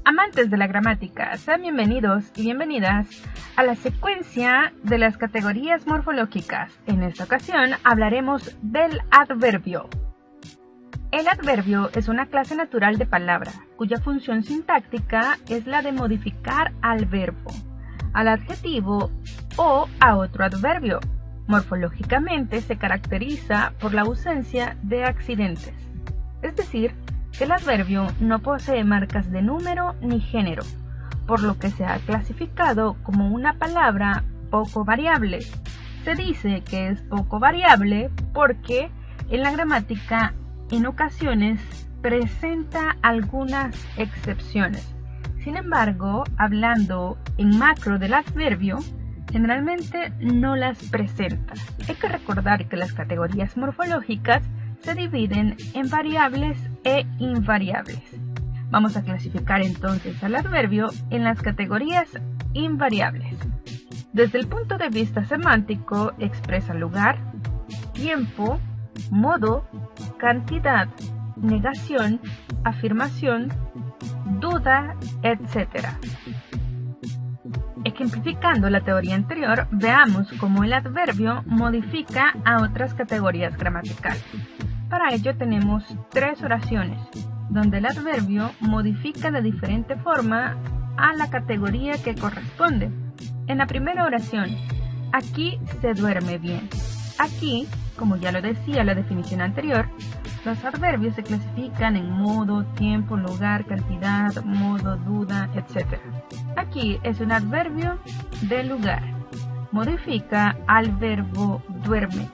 Amantes de la gramática, sean bienvenidos y bienvenidas a la secuencia de las categorías morfológicas. En esta ocasión hablaremos del adverbio. El adverbio es una clase natural de palabra, cuya función sintáctica es la de modificar al verbo, al adjetivo o a otro adverbio. Morfológicamente se caracteriza por la ausencia de accidentes, es decir, que el adverbio no posee marcas de número ni género, por lo que se ha clasificado como una palabra poco variable. Se dice que es poco variable porque en la gramática en ocasiones presenta algunas excepciones. Sin embargo, hablando en macro del adverbio, generalmente no las presenta. Hay que recordar que las categorías morfológicas se dividen en variables e invariables. Vamos a clasificar entonces al adverbio en las categorías invariables. Desde el punto de vista semántico, expresa lugar, tiempo, modo, cantidad, negación, afirmación, duda, etc. Ejemplificando la teoría anterior, veamos cómo el adverbio modifica a otras categorías gramaticales. Para ello tenemos tres oraciones, donde el adverbio modifica de diferente forma a la categoría que corresponde. En la primera oración, aquí se duerme bien. Aquí, como ya lo decía la definición anterior, los adverbios se clasifican en modo, tiempo, lugar, cantidad, modo, duda, etc. Aquí es un adverbio de lugar. Modifica al verbo duerme.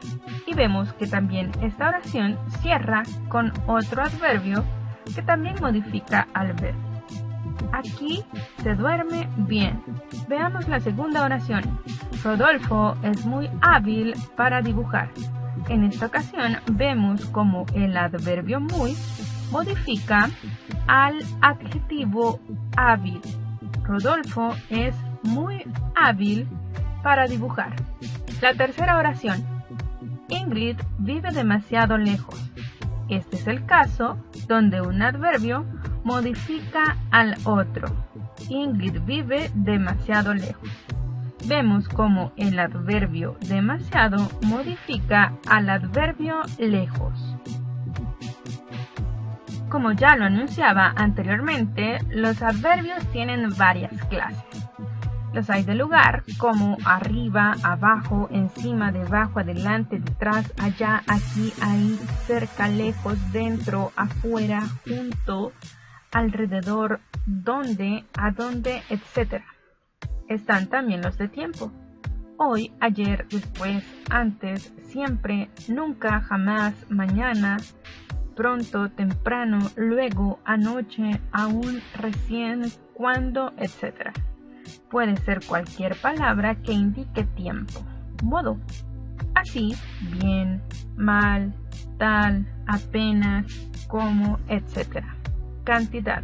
Y vemos que también esta oración cierra con otro adverbio que también modifica al verbo. Aquí se duerme bien. Veamos la segunda oración. Rodolfo es muy hábil para dibujar. En esta ocasión vemos como el adverbio muy modifica al adjetivo hábil. Rodolfo es muy hábil para dibujar. La tercera oración. Ingrid vive demasiado lejos. Este es el caso donde un adverbio modifica al otro. Ingrid vive demasiado lejos. Vemos cómo el adverbio demasiado modifica al adverbio lejos. Como ya lo anunciaba anteriormente, los adverbios tienen varias clases. Los hay de lugar, como arriba, abajo, encima, debajo, adelante, detrás, allá, aquí, ahí, cerca, lejos, dentro, afuera, junto, alrededor, donde, adonde, etc. Están también los de tiempo. Hoy, ayer, después, antes, siempre, nunca, jamás, mañana, pronto, temprano, luego, anoche, aún, recién, cuando, etc. Puede ser cualquier palabra que indique tiempo, modo. Así, bien, mal, tal, apenas, como, etc. Cantidad.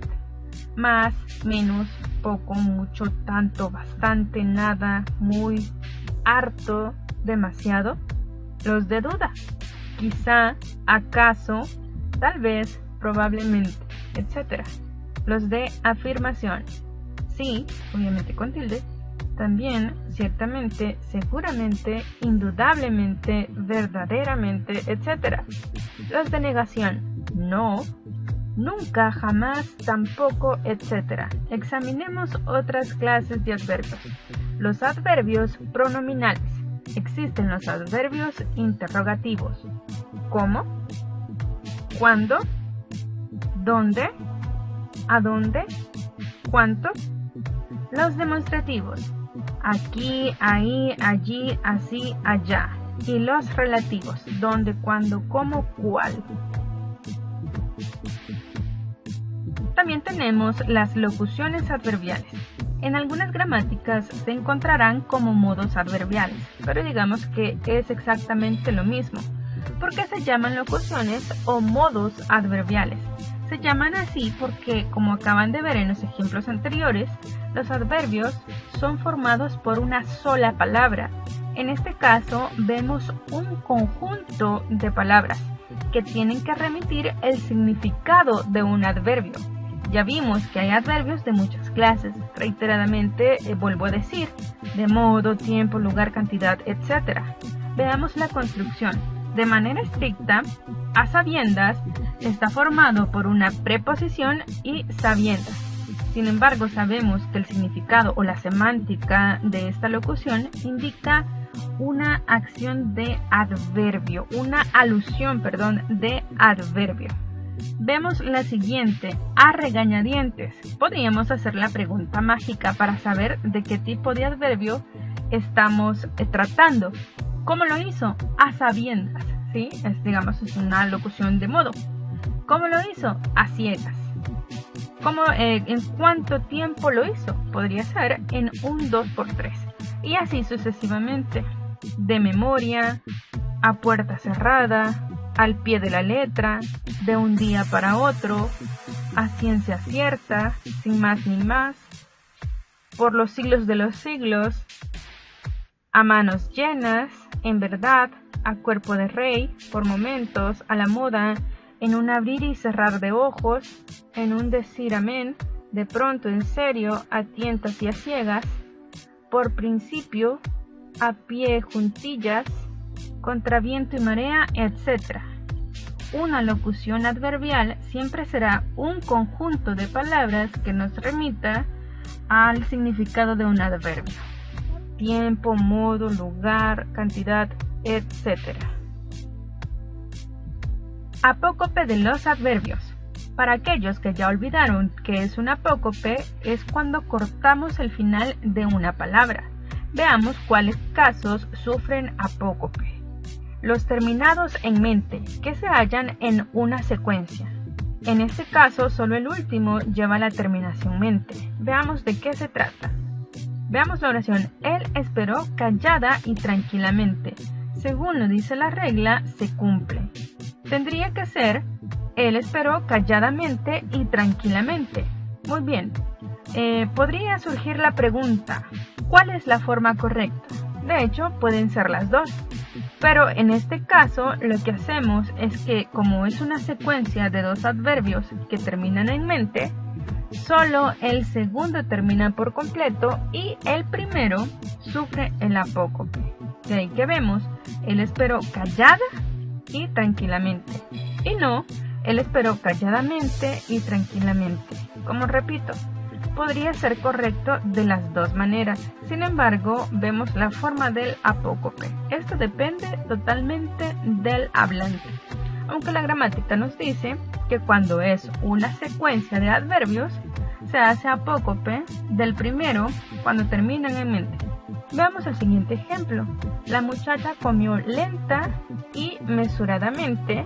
Más, menos, poco, mucho, tanto, bastante, nada, muy, harto, demasiado. Los de duda. Quizá, acaso, tal vez, probablemente, etc. Los de afirmación. Sí, obviamente con tilde. También, ciertamente, seguramente, indudablemente, verdaderamente, etc. Los de negación. No, nunca, jamás, tampoco, etc. Examinemos otras clases de adverbios. Los adverbios pronominales. Existen los adverbios interrogativos. ¿Cómo? ¿Cuándo? ¿Dónde? ¿A dónde? ¿Cuánto? Los demostrativos. Aquí, ahí, allí, así, allá. Y los relativos. Dónde, cuándo, cómo, cuál. También tenemos las locuciones adverbiales. En algunas gramáticas se encontrarán como modos adverbiales, pero digamos que es exactamente lo mismo. ¿Por qué se llaman locuciones o modos adverbiales? Se llaman así porque, como acaban de ver en los ejemplos anteriores, los adverbios son formados por una sola palabra. En este caso, vemos un conjunto de palabras que tienen que remitir el significado de un adverbio. Ya vimos que hay adverbios de muchas clases. Reiteradamente vuelvo a decir, de modo, tiempo, lugar, cantidad, etc. Veamos la construcción. De manera estricta, a sabiendas está formado por una preposición y sabiendas. Sin embargo, sabemos que el significado o la semántica de esta locución indica una acción de adverbio, una alusión, de adverbio. Vemos la siguiente, a regañadientes. Podríamos hacer la pregunta mágica para saber de qué tipo de adverbio estamos tratando. ¿Cómo lo hizo? A sabiendas, ¿sí? Es una locución de modo. ¿Cómo lo hizo? A ciegas. ¿En cuánto tiempo lo hizo? Podría ser en un 2×3. Y así sucesivamente. De memoria, a puerta cerrada, al pie de la letra, de un día para otro, a ciencia cierta, sin más ni más, por los siglos de los siglos, a manos llenas, en verdad, a cuerpo de rey, por momentos, a la moda, en un abrir y cerrar de ojos, en un decir amén, de pronto en serio, a tientas y a ciegas, por principio, a pie juntillas, contra viento y marea, etc. Una locución adverbial siempre será un conjunto de palabras que nos remita al significado de un adverbio. Tiempo, modo, lugar, cantidad, etc. Apócope de los adverbios. Para aquellos que ya olvidaron qué es un apócope, es cuando cortamos el final de una palabra. Veamos cuáles casos sufren apócope. Los terminados en mente, que se hallan en una secuencia. En este caso, solo el último lleva la terminación mente. Veamos de qué se trata. Veamos la oración. Él esperó callada y tranquilamente. Según lo dice la regla, se cumple. Tendría que ser, él esperó calladamente y tranquilamente. Muy bien. Podría surgir la pregunta, ¿cuál es la forma correcta? De hecho, pueden ser las dos. Pero en este caso, lo que hacemos es que, como es una secuencia de dos adverbios que terminan en mente, solo el segundo termina por completo y el primero sufre el apócope. De ahí que vemos, él esperó callada y tranquilamente. Y no, él esperó calladamente y tranquilamente. Como repito, podría ser correcto de las dos maneras. Sin embargo, vemos la forma del apócope. Esto depende totalmente del hablante. Aunque la gramática nos dice que cuando es una secuencia de adverbios, se hace apócope del primero cuando terminan en mente. Veamos el siguiente ejemplo. La muchacha comió lenta y mesuradamente,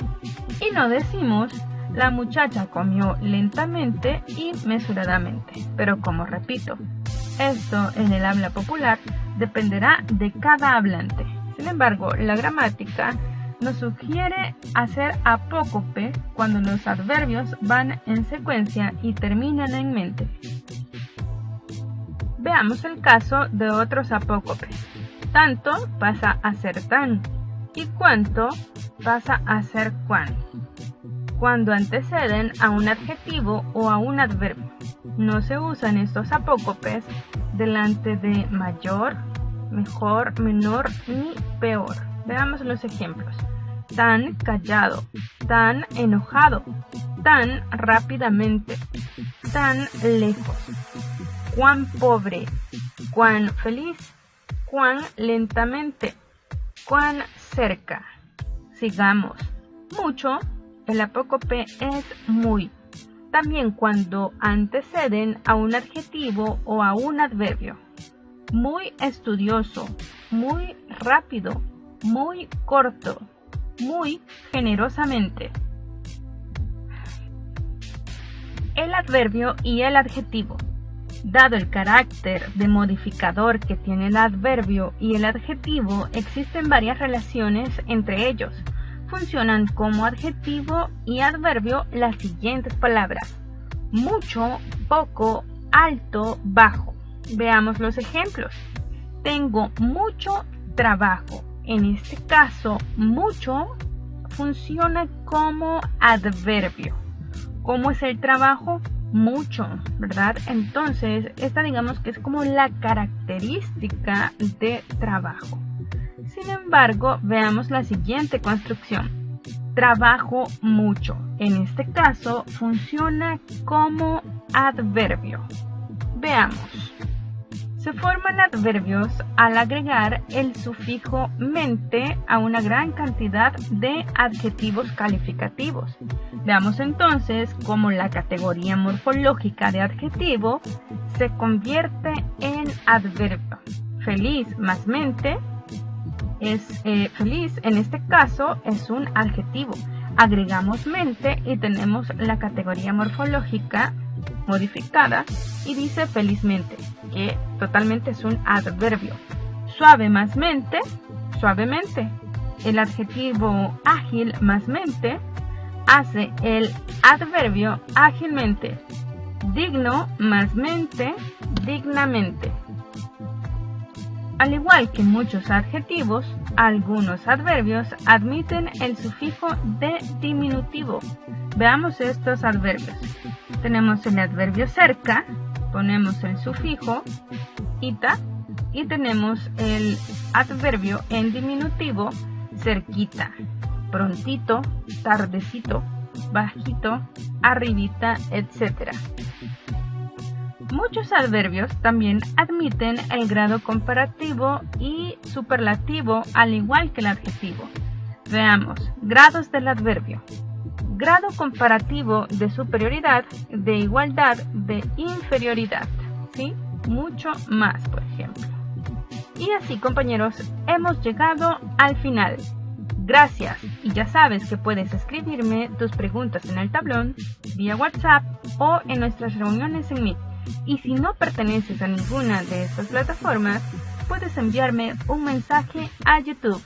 y no decimos la muchacha comió lentamente y mesuradamente. Pero como repito, esto en el habla popular dependerá de cada hablante. Sin embargo, la gramática nos sugiere hacer apócope cuando los adverbios van en secuencia y terminan en mente. Veamos el caso de otros apócopes. Tanto pasa a ser tan y cuanto pasa a ser cuán, cuando anteceden a un adjetivo o a un adverbio. No se usan estos apócopes delante de mayor, mejor, menor ni peor. Veamos los ejemplos. Tan callado, tan enojado, tan rápidamente, tan lejos. Cuán pobre, cuán feliz, cuán lentamente, cuán cerca. Sigamos. Mucho, el apócope es muy. También cuando anteceden a un adjetivo o a un adverbio. Muy estudioso, muy rápido, muy corto, muy generosamente. El adverbio y el adjetivo. Dado el carácter de modificador que tiene el adverbio y el adjetivo, existen varias relaciones entre ellos. Funcionan como adjetivo y adverbio las siguientes palabras: mucho, poco, alto, bajo. Veamos los ejemplos. Tengo mucho trabajo. En este caso, mucho funciona como adverbio. ¿Cómo es el trabajo? mucho, ¿verdad? Entonces, esta digamos que es como la característica de trabajo. Sin embargo, veamos la siguiente construcción. Trabajo mucho. En este caso, funciona como adverbio. Veamos. Se forman adverbios al agregar el sufijo mente a una gran cantidad de adjetivos calificativos. Veamos entonces cómo la categoría morfológica de adjetivo se convierte en adverbio. Feliz más mente es feliz, en este caso es un adjetivo. Agregamos mente y tenemos la categoría morfológica modificada y dice felizmente, que totalmente es un adverbio. Suave más mente, suavemente. El adjetivo ágil más mente hace el adverbio ágilmente. Digno más mente, dignamente. Al igual que muchos adjetivos, algunos adverbios admiten el sufijo de diminutivo. Veamos estos adverbios. Tenemos el adverbio cerca, ponemos el sufijo ita y tenemos el adverbio en diminutivo cerquita, prontito, tardecito, bajito, arribita, etc. Muchos adverbios también admiten el grado comparativo y superlativo al igual que el adjetivo. Veamos, grados del adverbio. Grado comparativo de superioridad, de igualdad, de inferioridad, ¿sí? Mucho más, por ejemplo. Y así, compañeros, hemos llegado al final. Gracias, y ya sabes que puedes escribirme tus preguntas en el tablón, vía WhatsApp o en nuestras reuniones en Meet. Y si no perteneces a ninguna de estas plataformas, puedes enviarme un mensaje a YouTube.